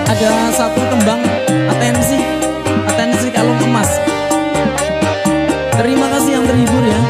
ada satu tembang atensi, atensi kalung emas. Terima kasih yang terhibur ya.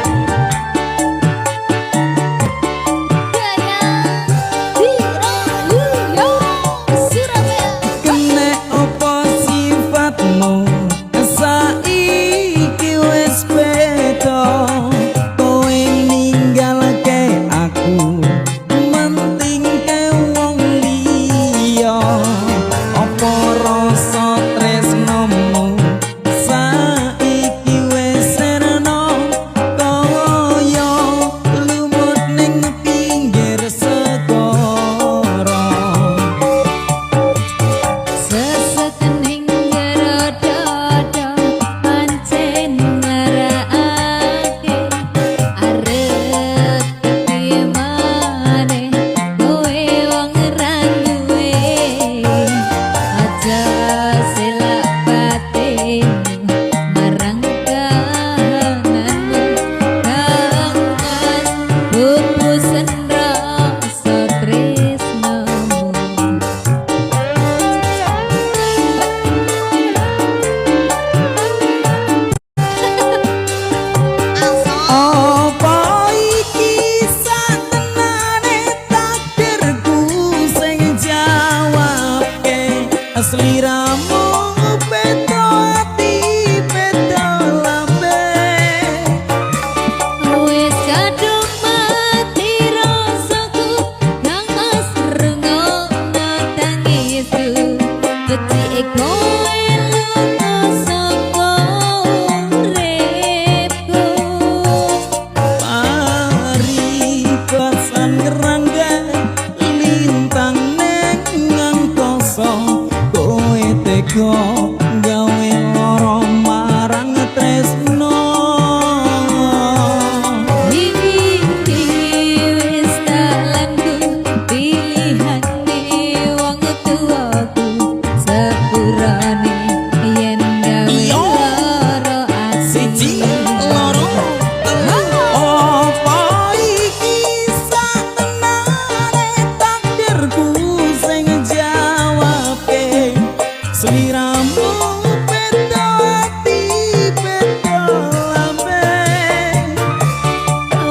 Sliramu beda ati beda lambe, wis kadung mati rasaku nang asrungo tangisku kecike kowe lunga saka uripku. mari pasan ngerangga lintang neng ngangkoso teko gawe loro marang tresno. Wiwiti wis dalanku pilihane wong tuaku sepurane yen gawe loro ati loro apa iki satenane takdirku sing jawabe. Sliramu beda ati beda lambe,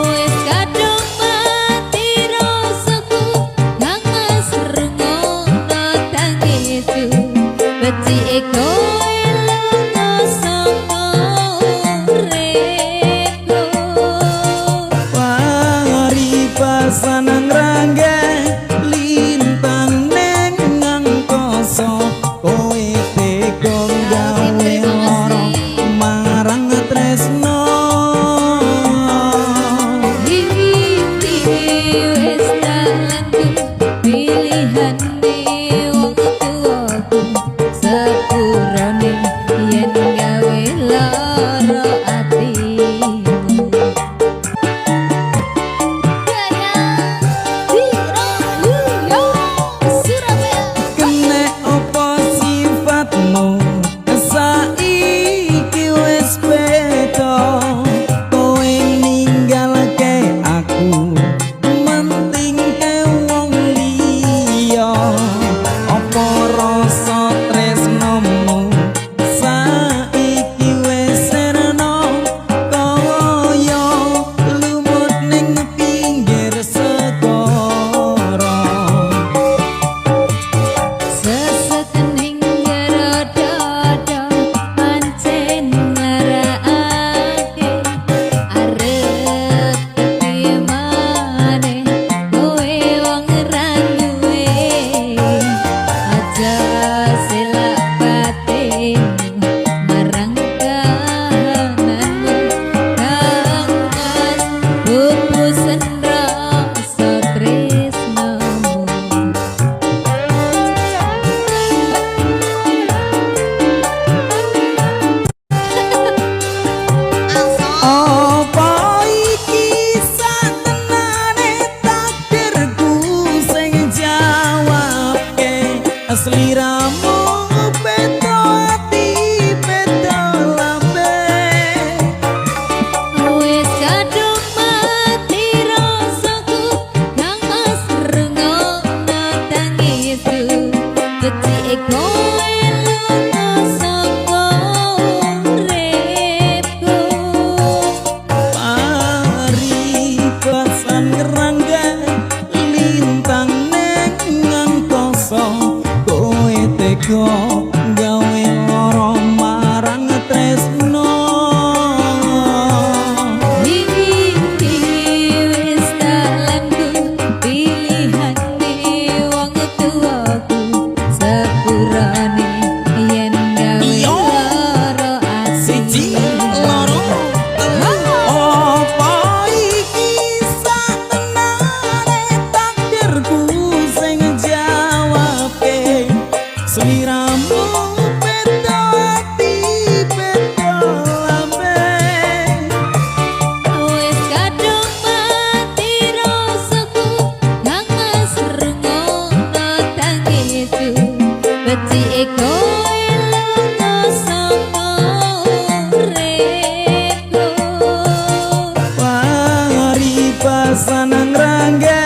wis kadung mati rasaku nang asrungo tangisku becike kowe lunga saka uripku. mari pasan ngrangga lintang neng ngangkoso kowe teko gawe loro marang tresno. Wiwiti wis dalanku pilihane wong tuaku sepurane yen gawe lara atimu. Gaya rangga